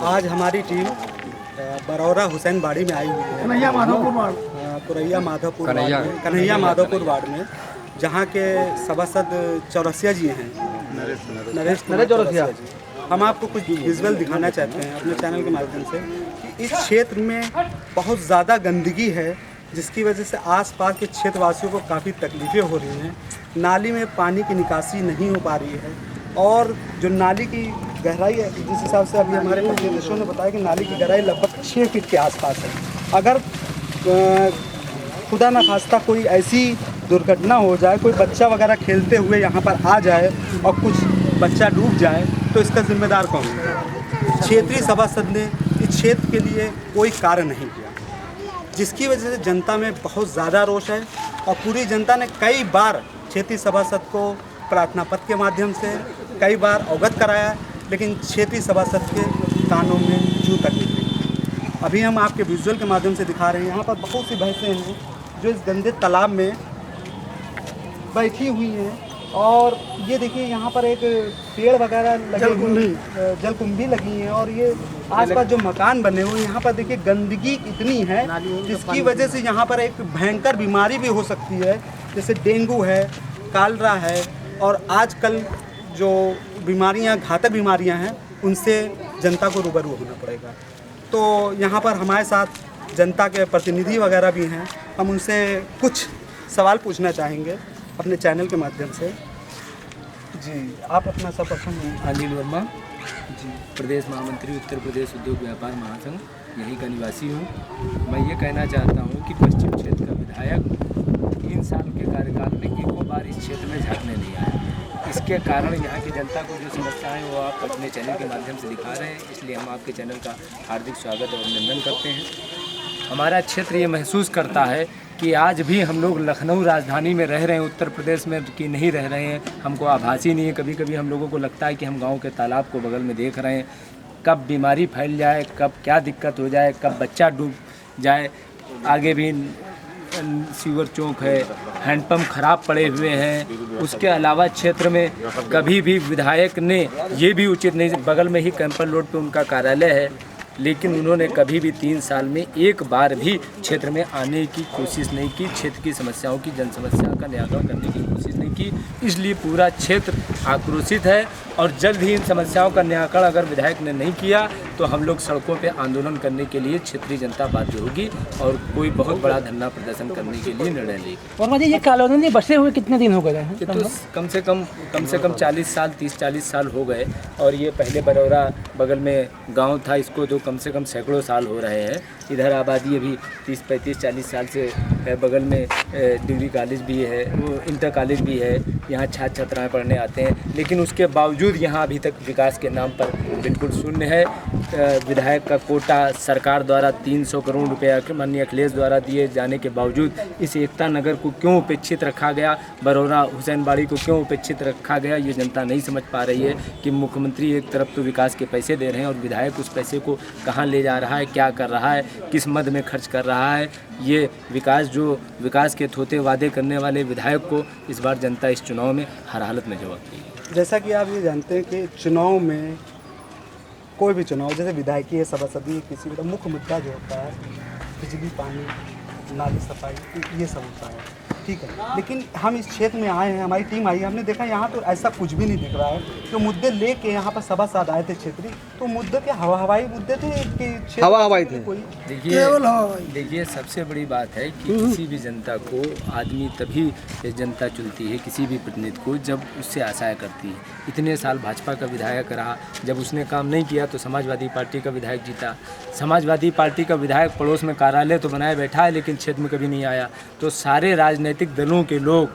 आज हमारी टीम बरौरा हुसैनबाड़ी में आई हुई है, कन्हैया माधवपुर वार्ड में, जहाँ के सभासद चौरसिया जी हैं, नरेश चौरसिया जी। हम आपको कुछ विजुअल दिखाना चाहते हैं अपने चैनल के माध्यम से कि इस क्षेत्र में बहुत ज़्यादा गंदगी है, जिसकी वजह से आसपास के क्षेत्रवासियों को काफ़ी तकलीफ़ें हो रही हैं। नाली में पानी की निकासी नहीं हो पा रही है और जो नाली की गहराई है, जिस हिसाब से अभी हमारे निर्देशकों ने बताया कि नाली की गहराई लगभग 6 फीट के आसपास है। अगर खुदा न खास्ता कोई ऐसी दुर्घटना हो जाए, कोई बच्चा वगैरह खेलते हुए यहाँ पर आ जाए और कुछ बच्चा डूब जाए, तो इसका जिम्मेदार कौन है? क्षेत्रीय सभासद ने इस क्षेत्र के लिए कोई कार्य नहीं किया, जिसकी वजह से जनता में बहुत ज़्यादा रोष है और पूरी जनता ने कई बार क्षेत्रीय सभासद को प्रार्थना पत्र के माध्यम से कई बार अवगत कराया, लेकिन क्षेत्रीय सभासद के कानों में जू तक नहीं गई। अभी हम आपके विजुअल के माध्यम से दिखा रहे हैं, यहाँ पर बहुत सी भैंसें हैं जो इस गंदे तालाब में बैठी हुई हैं और ये देखिए यहाँ पर एक पेड़ वगैरह लगे, जलकुंभी लगी हैं और ये आसपास जो मकान बने हुए हैं, यहाँ पर देखिए गंदगी इतनी है जिसकी वजह से यहाँ पर एक भयंकर बीमारी भी हो सकती है, जैसे डेंगू है, कालरा है और आजकल जो बीमारियां, घातक बीमारियां हैं, उनसे जनता को रूबरू होना पड़ेगा। तो यहाँ पर हमारे साथ जनता के प्रतिनिधि वगैरह भी हैं, हम उनसे कुछ सवाल पूछना चाहेंगे अपने चैनल के माध्यम से। जी, आप अपना सब प्रश्न। अनिल वर्मा जी, प्रदेश महामंत्री, उत्तर प्रदेश उद्योग व्यापार महासंघ, यहीं का निवासी हूँ। मैं ये कहना चाहता हूँ कि पश्चिम क्षेत्र का विधायक 3 साल के कार्यकाल में एको बार इस क्षेत्र में झांकने नहीं आया। इसके कारण यहाँ की जनता को जो समस्याएं वो आप अपने चैनल के माध्यम से दिखा रहे हैं, इसलिए हम आपके चैनल का हार्दिक स्वागत और अभिनंदन करते हैं। हमारा क्षेत्र ये महसूस करता है कि आज भी हम लोग लखनऊ राजधानी में रह रहे हैं, उत्तर प्रदेश में कि नहीं रह रहे हैं, हमको आभासी नहीं है। कभी कभी हम लोगों को लगता है कि हम गाँव के तालाब को बगल में देख रहे हैं। कब बीमारी फैल जाए, कब क्या दिक्कत हो जाए, कब बच्चा डूब जाए। आगे भी सीवर चौक है, हैंडपम्प खराब पड़े हुए हैं। उसके अलावा क्षेत्र में कभी भी विधायक ने ये भी उचित नहीं, बगल में ही कैंपल रोड पे उनका कार्यालय है, लेकिन उन्होंने कभी भी 3 साल में एक बार भी क्षेत्र में आने की कोशिश नहीं की, क्षेत्र की समस्याओं की, जन समस्या का निराकरण करने की कोशिश नहीं की। इसलिए पूरा क्षेत्र आक्रोशित है और जल्द ही इन समस्याओं का निराकरण अगर विधायक ने नहीं किया तो हम लोग सड़कों पे आंदोलन करने के लिए क्षेत्रीय जनता बाध्य होगी और कोई बहुत बड़ा धरना प्रदर्शन करने के लिए निर्णय लेगी। वर्मा जी, ये कॉलोनी में बसे हुए कितने दिन हो गए हैं? ये तो कम से कम 40 साल, 30-40 साल हो गए और ये पहले बरौरा बगल में गांव था, इसको तो कम से कम सैकड़ों साल हो रहे हैं। इधर आबादी अभी 30-35-40 साल से है। बगल में डिग्री कॉलेज भी है, वो इंटर कॉलेज भी है, यहाँ छात्र छात्राएँ पढ़ने आते हैं, लेकिन उसके बावजूद यहाँ अभी तक विकास के नाम पर बिल्कुल शून्य है। विधायक का कोटा सरकार द्वारा 300 करोड़ रुपया माननीय अखिलेश द्वारा दिए जाने के बावजूद इस एकता नगर को क्यों उपेक्षित रखा गया, बरौरा हुसैनबाड़ी को क्यों उपेक्षित रखा गया, ये जनता नहीं समझ पा रही है कि मुख्यमंत्री एक तरफ तो विकास के पैसे दे रहे हैं और विधायक उस पैसे को कहाँ ले जा रहा है, क्या कर रहा है, किस मद में खर्च कर रहा है। ये विकास के थोते वादे करने वाले विधायक को इस बार जनता इस चुनाव में हर हालत में जवाब देगी। जैसा कि आप ये जानते हैं कि चुनाव में, कोई भी चुनाव, जैसे विधायकी सभासदी, किसी का मुख्य मुद्दा जो होता है बिजली, पानी, नाली सफाई, ये सब होता है, ठीक है। लेकिन हम इस क्षेत्र में आए हैं, हमारी टीम आई है, हमने देखा यहाँ तो ऐसा कुछ भी नहीं दिख रहा है। जो मुद्दे लेके यहाँ पर सभासद आए थे क्षेत्रीय, तो मुद्दे के हवाई मुद्दे थे कि हवाई थे। देखिए सबसे बड़ी बात है कि किसी भी जनता को आदमी तभी जनता चुनती है, किसी भी प्रतिनिधि को, जब उससे आशाएं करती है। इतने साल भाजपा का विधायक रहा, जब उसने काम नहीं किया तो समाजवादी पार्टी का विधायक जीता। समाजवादी पार्टी का विधायक पड़ोस में कार्यालय तो बनाए बैठा है, लेकिन क्षेत्र में कभी नहीं आया। तो सारे राजनीतिक दलों के लोग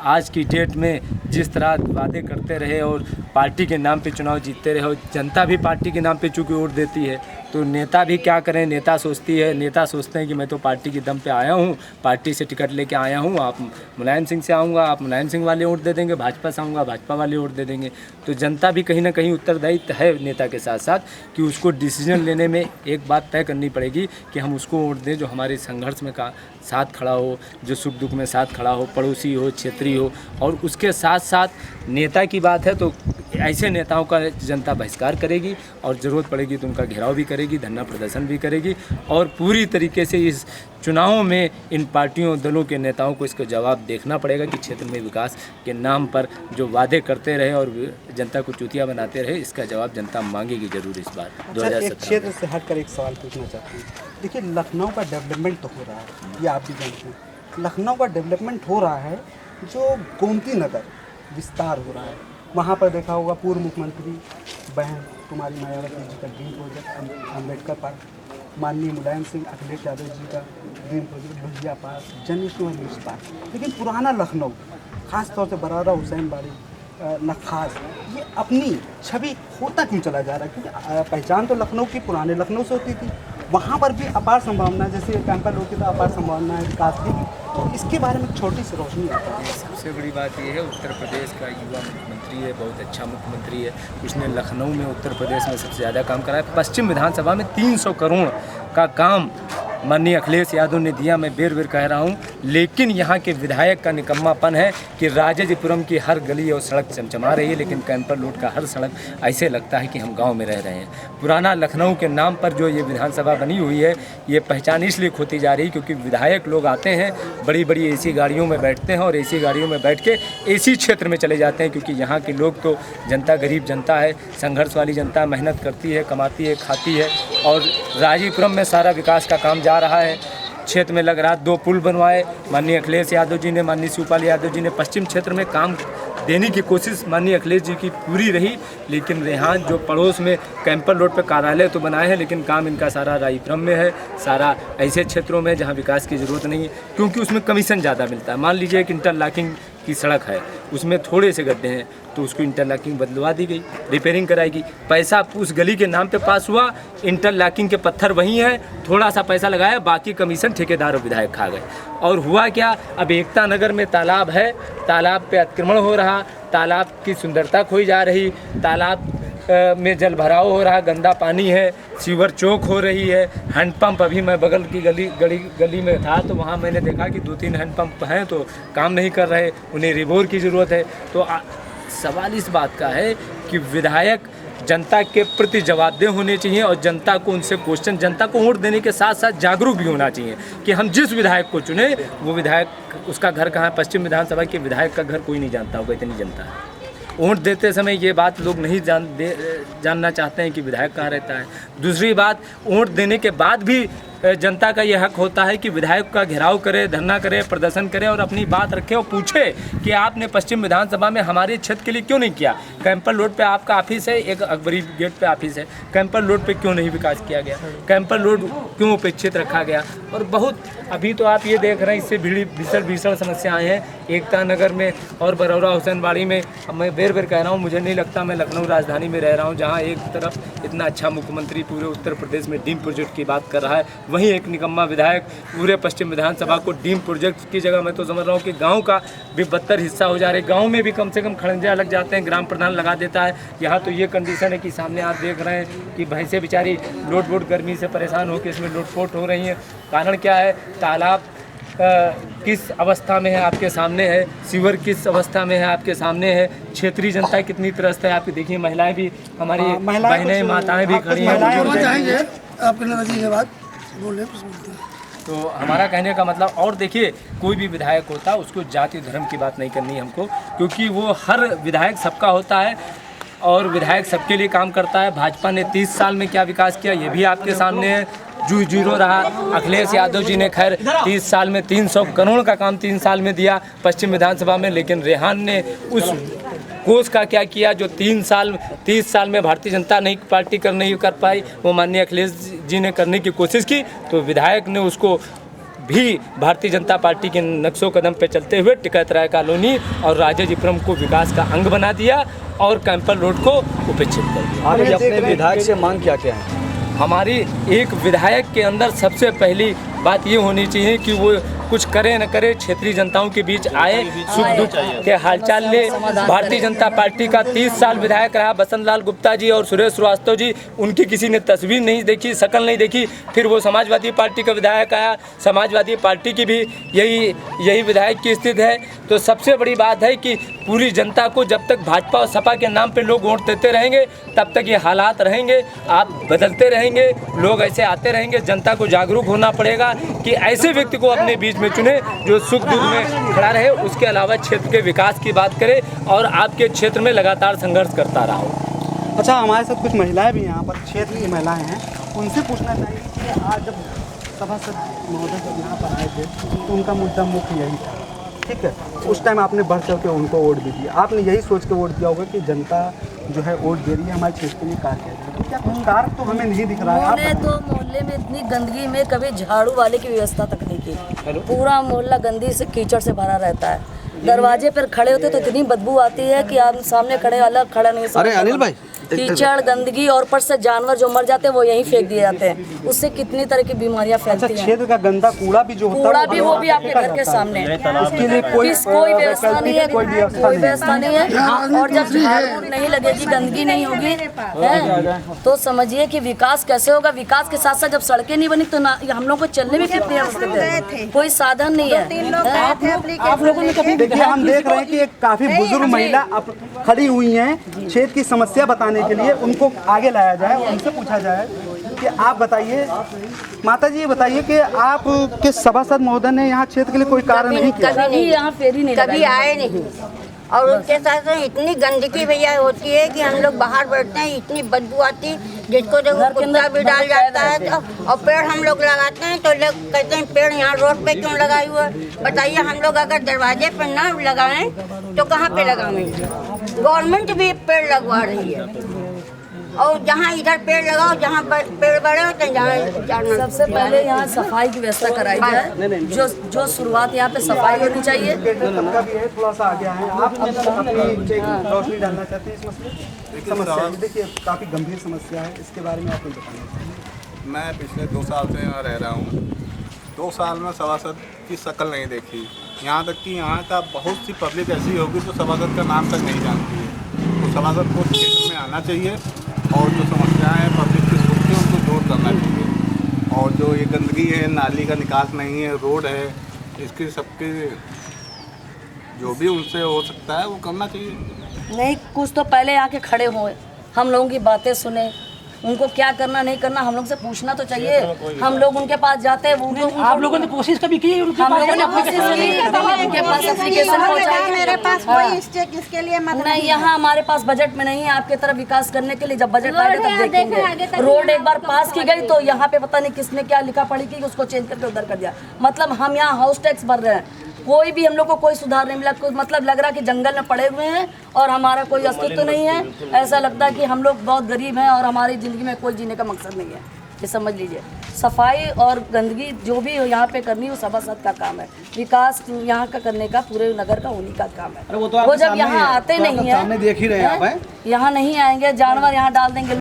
आज की डेट में जिस तरह वादे करते रहे और पार्टी के नाम पे चुनाव जीतते रहे और जनता भी पार्टी के नाम पे चूँकि वोट देती है, तो नेता भी क्या करें। नेता सोचते हैं कि मैं तो पार्टी के दम पे आया हूँ, पार्टी से टिकट लेके आया हूँ, आप मुलायम सिंह से आऊँगा, आप मुलायम सिंह वाले वोट दे देंगे, भाजपा से आऊँगा, भाजपा वाले वोट दे देंगे। तो जनता भी कहीं ना कहीं उत्तरदायित्व है नेता के साथ साथ कि उसको डिसीजन लेने में एक बात तय करनी पड़ेगी कि हम उसको वोट दें जो हमारे संघर्ष में का साथ खड़ा हो, जो सुख दुख में साथ खड़ा हो, पड़ोसी हो, क्षेत्रीय रही हो। और उसके साथ साथ नेता की बात है तो ऐसे नेताओं का जनता बहिष्कार करेगी और ज़रूरत पड़ेगी तो उनका घेराव भी करेगी, धरना प्रदर्शन भी करेगी और पूरी तरीके से इस चुनाव में इन पार्टियों दलों के नेताओं को इसका जवाब देखना पड़ेगा कि क्षेत्र में विकास के नाम पर जो वादे करते रहे और जनता को चूतिया बनाते रहे, इसका जवाब जनता मांगेगी जरूर इस बार। अच्छा, एक क्षेत्र से हटकर एक सवाल पूछना चाहती हूँ। देखिए, लखनऊ का डेवलपमेंट तो हो रहा है, ये आप भी जानते हैं। लखनऊ का डेवलपमेंट हो रहा है, जो गोमती नगर विस्तार हो रहा है, वहाँ पर देखा होगा पूर्व मुख्यमंत्री बहन कुमारी मायावती जी का ड्रीम प्रोजेक्ट अम्बेडकर पार्क, माननीय मुलायम सिंह अखिलेश यादव जी का ड्रीम प्रोजेक्ट भुजिया पार्क, जनेश्वर न्यूज़ पार्क। लेकिन पुराना लखनऊ, ख़ास तौर से बरारा हुसैन बाड़ी, नखास, ये अपनी छवि खोता क्यों चला जा रहा है? क्योंकि पहचान तो लखनऊ की पुराने लखनऊ से होती थी, वहाँ पर भी अपार संभावना, जैसे कैंपल रोड की तो अपार संभावना है विकास की, तो इसके बारे में छोटी सी रोशनी आता है। सबसे बड़ी बात यह है, उत्तर प्रदेश का युवा मुख्यमंत्री है, बहुत अच्छा मुख्यमंत्री है। उसने लखनऊ में उत्तर प्रदेश में सबसे ज़्यादा काम करा है। पश्चिम विधानसभा में 300 करोड़ का काम माननीय अखिलेश यादव ने दिया, मैं बेर बेर कह रहा हूँ। लेकिन यहाँ के विधायक का निकम्मापन है कि राजाजीपुरम की हर गली और सड़क चमचमा रही है, लेकिन कैंपर रोड का हर सड़क ऐसे लगता है कि हम गांव में रह रहे हैं। पुराना लखनऊ के नाम पर जो ये विधानसभा बनी हुई है, ये पहचान इसलिए खोती जा रही है क्योंकि विधायक लोग आते हैं, बड़ी बड़ी एसी गाड़ियों में बैठते हैं और एसी गाड़ियों में बैठ के एसी क्षेत्र में चले जाते हैं, क्योंकि यहाँ के लोग तो जनता गरीब जनता है, संघर्ष वाली जनता, मेहनत करती है, कमाती है, खाती है। और राजाजीपुरम में सारा विकास का काम जा रहा है। क्षेत्र में लग रहा 2 पुल बनवाए माननीय अखिलेश यादव जी ने, माननीय शिवपाल यादव जी ने। पश्चिम क्षेत्र में काम देने की कोशिश माननीय अखिलेश जी की पूरी रही, लेकिन रेहान जो पड़ोस में कैंपर रोड पर कार्यालय तो बनाए हैं, लेकिन काम इनका सारा राजाजीपुरम में है, सारा ऐसे क्षेत्रों में जहां विकास की ज़रूरत नहीं है, क्योंकि उसमें कमीशन ज़्यादा मिलता है। मान लीजिए एक इंटरलॉकिंग की सड़क है, उसमें थोड़े से गड्ढे हैं तो उसको इंटरलॉकिंग बदलवा दी गई, रिपेयरिंग कराएगी, पैसा उस गली के नाम पे पास हुआ, इंटरलॉकिंग के पत्थर वहीं हैं, थोड़ा सा पैसा लगाया, बाकी कमीशन ठेकेदार और विधायक खा गए। और हुआ क्या, अब एकता नगर में तालाब है, तालाब पे अतिक्रमण हो रहा, तालाब की सुंदरता खोई जा रही, तालाब में जल भराव हो रहा, गंदा पानी है, सीवर चौक हो रही है। हैंडपंप, अभी मैं बगल की गली में था तो वहाँ मैंने देखा कि 2-3 हैंडपंप हैं तो काम नहीं कर रहे, उन्हें रिबोर की ज़रूरत है। तो सवाल इस बात का है कि विधायक जनता के प्रति जवाबदेह होने चाहिए और जनता को उनसे क्वेश्चन, जनता को वोट देने के साथ साथ जागरूक भी होना चाहिए कि हम जिस विधायक को चुने वो विधायक, उसका घर कहाँ है। पश्चिम विधानसभा के विधायक का घर कोई नहीं जानता होगा, इतनी जनता है। वोट देते समय ये बात लोग नहीं जानना चाहते हैं कि विधायक कहाँ रहता है। दूसरी बात, वोट देने के बाद भी जनता का ये हक होता है कि विधायक का घेराव करे, धरना करे, प्रदर्शन करे और अपनी बात रखे और पूछे कि आपने पश्चिम विधानसभा में हमारे क्षेत्र के लिए क्यों नहीं किया। कैंपर रोड पे आपका ऑफिस है, एक अकबरी गेट पे ऑफिस है, कैंपर रोड पे क्यों नहीं विकास किया गया, कैंपर रोड क्यों उपेक्षित रखा गया। और बहुत अभी तो आप ये देख रहे हैं, इससे भीषण समस्याएँ हैं एकता नगर में और बरौरा हुसैनबाड़ी में। मैं बेर बेर कह रहा हूँ, मुझे नहीं लगता मैं लखनऊ राजधानी में रह रहा हूँ, जहाँ एक तरफ इतना अच्छा मुख्यमंत्री पूरे उत्तर प्रदेश में डीम प्रोजेक्ट की बात कर रहा है, वहीं एक निकम्मा विधायक पूरे पश्चिम विधानसभा को डीम प्रोजेक्ट की जगह मैं तो समझ रहा हूँ कि गांव का भी बदतर हिस्सा हो जा रहे। गांव में भी कम से कम खड़ंजा लग जाते हैं, ग्राम प्रधान लगा देता है। यहाँ तो ये कंडीशन है कि सामने आप देख रहे हैं कि भैंसें बेचारी लोट गर्मी से परेशान होकर इसमें लोटपोट हो रही हैं। कारण क्या है, तालाब किस अवस्था में है आपके सामने है, सीवर किस अवस्था में है आपके सामने है, क्षेत्रीय जनता कितनी त्रस्त है। आप देखिए, महिलाएं भी, हमारी बहनें माताएं भी खड़ी हैं। आपके नज़दीक है बात बोले तो हमारा कहने का मतलब, और देखिए कोई भी विधायक होता है उसको जाति धर्म की बात नहीं करनी हमको, क्योंकि वो हर विधायक सबका होता है और विधायक सबके लिए काम करता है। भाजपा ने 30 साल में क्या विकास किया ये भी आपके सामने है, जीरो रहा। अखिलेश यादव जी ने खैर 30 साल में 300 करोड़ का काम 3 साल में दिया पश्चिम विधानसभा में, लेकिन रेहान ने उस कोष का क्या किया जो 30 साल में भारतीय जनता पार्टी नहीं कर पाई, वो माननीय अखिलेश जी ने करने की कोशिश की। तो विधायक ने उसको भी भारतीय जनता पार्टी के नक्शो कदम पे चलते हुए टिकैत राय कॉलोनी और राजाजीपुरम को विकास का अंग बना दिया और कैंपर रोड को उपेक्षित कर दिया। आप अपने विधायक से मांग क्या है? हमारी एक विधायक के अंदर सबसे पहली बात ये होनी चाहिए कि वो कुछ करे न करे क्षेत्रीय जनताओं के बीच आए, सुख दुख के हालचाल ले। भारतीय जनता पार्टी का 30 साल विधायक रहा बसंत लाल गुप्ता जी और सुरेश श्रीवास्तव जी, उनकी किसी ने तस्वीर नहीं देखी, शक्ल नहीं देखी। फिर वो समाजवादी पार्टी का विधायक आया, समाजवादी पार्टी की भी यही विधायक की स्थिति है। तो सबसे बड़ी बात है कि पूरी जनता को जब तक भाजपा और सपा के नाम पे लोग वोट देते रहेंगे तब तक ये हालात रहेंगे, आप बदलते रहेंगे, लोग ऐसे आते रहेंगे। जनता को जागरूक होना पड़ेगा कि ऐसे व्यक्ति को अपने बीच में चुने जो सुख दुख में खड़ा रहे, उसके अलावा क्षेत्र के विकास की बात करे और आपके क्षेत्र में लगातार संघर्ष करता रहा हो। अच्छा, हमारे साथ कुछ महिलाएं भी यहाँ पर क्षेत्र की महिलाएं हैं, उनसे पूछना चाहिए कि आज जब सभासद महोदय जब यहाँ पर आए थे तो उनका मुद्दा मुख्य यही था, ठीक है। उस टाइम आपने बढ़ चढ़ के उनको वोट भी दिया, आपने यही सोच के वोट दिया होगा कि जनता जो है वोट दे रही है हमारे क्षेत्र के लिए कार्य कर रही है। तो क्या कुछ कार्य तो हमें नहीं दिख रहा है? उन्होंने तो मोहल्ले में इतनी गंदगी में कभी झाड़ू वाले की व्यवस्था तक नहीं की। पूरा मोहल्ला गंदी से कीचड़ से भरा रहता है। दरवाजे पर खड़े होते तो इतनी बदबू आती है कि आप सामने खड़े अलग खड़ा नहीं। अरे अनिल भाई, कीचड़ गंदगी और ऊपर से जानवर जो मर जाते हैं वो यहीं फेंक दिए जाते हैं, उससे कितनी तरह की बीमारियां फैलती हैं। क्षेत्र का गंदा कूड़ा भी जो होता है कूड़ा भी वो भी आपके घर के सामने, उसके लिए कोई व्यवस्था नहीं है, कोई व्यवस्था नहीं है। और जब झाड़ू नहीं लगेगी, गंदगी नहीं होगी है, तो समझिए कि विकास कैसे होगा। विकास के साथ साथ जब सड़कें नहीं बनी तो हम लोग को चलने में कितनी अवस्थित है, कोई साधन नहीं है। आप लोगों ने कभी देखिए, हम देख रहे हैं कि एक काफी बुजुर्ग महिला खड़ी हुई हैं क्षेत्र की समस्या बताने के लिए, उनको आगे लाया जाए, उनसे पूछा जाए कि आप बताइए, माता जी ये बताइए कि आप के सभासद महोदय ने यहाँ क्षेत्र के लिए कोई कार्य नहीं किया? कभी यहाँ फेरी नहीं, कभी आए नहीं। और उसके साथ इतनी गंदगी भैया होती है कि हम लोग बाहर बैठते हैं, इतनी बदबू आती, जिसको देखो कुत्ता भी डाल जाता है। तो और पेड़ हम लोग लगाते हैं तो लोग कहते हैं पेड़ यहाँ रोड पे क्यों लगाए हुए? बताइए, हम लोग अगर दरवाजे पर ना लगाएं तो कहाँ पे लगाएंगे? गवर्नमेंट भी पेड़ लगवा रही है, और जहाँ इधर पेड़ लगाओ, जहाँ पेड़ बड़े होते हैं जहाँ सबसे पहले यहाँ सफाई की व्यवस्था कराई जाए। जो शुरुआत यहाँ पे सफाई होनी चाहिए। थोड़ा सा आ गया है, आप अपनी रोशनी डालना चाहते हैं इस मसले समस्या? देखिए, काफी गंभीर समस्या है, इसके बारे में आप बताना। मैं पिछले 2 साल से यहाँ रह रहा हूँ। 2 साल में सभासद की शक्ल नहीं देखी, यहाँ तक कि यहाँ का बहुत सी पब्लिक ऐसी होगी जो सभासद का नाम तक नहीं जानती है। तो सभासद को क्षेत्र में आना चाहिए और जो समस्याएं हैं पब्लिक की सोचती है उनको दूर करना चाहिए। और जो ये गंदगी है, नाली का निकास नहीं है, रोड है, इसकी सबके जो भी उनसे हो सकता है वो करना चाहिए। नहीं, कुछ तो पहले यहाँ के खड़े हों, हम लोगों की बातें सुने, उनको क्या करना नहीं करना हम लोग से पूछना तो चाहिए। हम लोग उनके पास जाते हैं, वो आप लोगों ने कोशिश कभी की? हम लोगों ने कोशिश की, उनके पास एप्लीकेशन पहुंचाई। मेरे पास कोई स्टेट इसके लिए नहीं, यहाँ हमारे पास बजट में नहीं है आपके तरफ विकास करने के लिए। जब बजट आएगा तब देखेंगे। रोड एक बार पास की गई तो यहाँ पे पता नहीं किसने क्या लिखा पढ़ी की, उसको चेंज करके उधर कर दिया। मतलब हम यहाँ हाउस टैक्स भर रहे हैं, कोई भी हम लोग को कोई सुधार नहीं मिला। मतलब लग रहा है कि जंगल में पड़े हुए हैं और हमारा कोई अस्तित्व नहीं है। ऐसा लगता है कि हम लोग बहुत गरीब हैं और हमारी ज़िंदगी में कोई जीने का मकसद नहीं है। ये समझ लीजिए, सफाई और गंदगी जो भी यहाँ पे करनी वो सभासद का काम है। विकास यहाँ का करने का पूरे नगर का उन्हीं का काम है। वो जब यहाँ आते नहीं है, देख ही रहे हैं आप, यहाँ नहीं आएंगे, जानवर यहाँ डाल देंगे।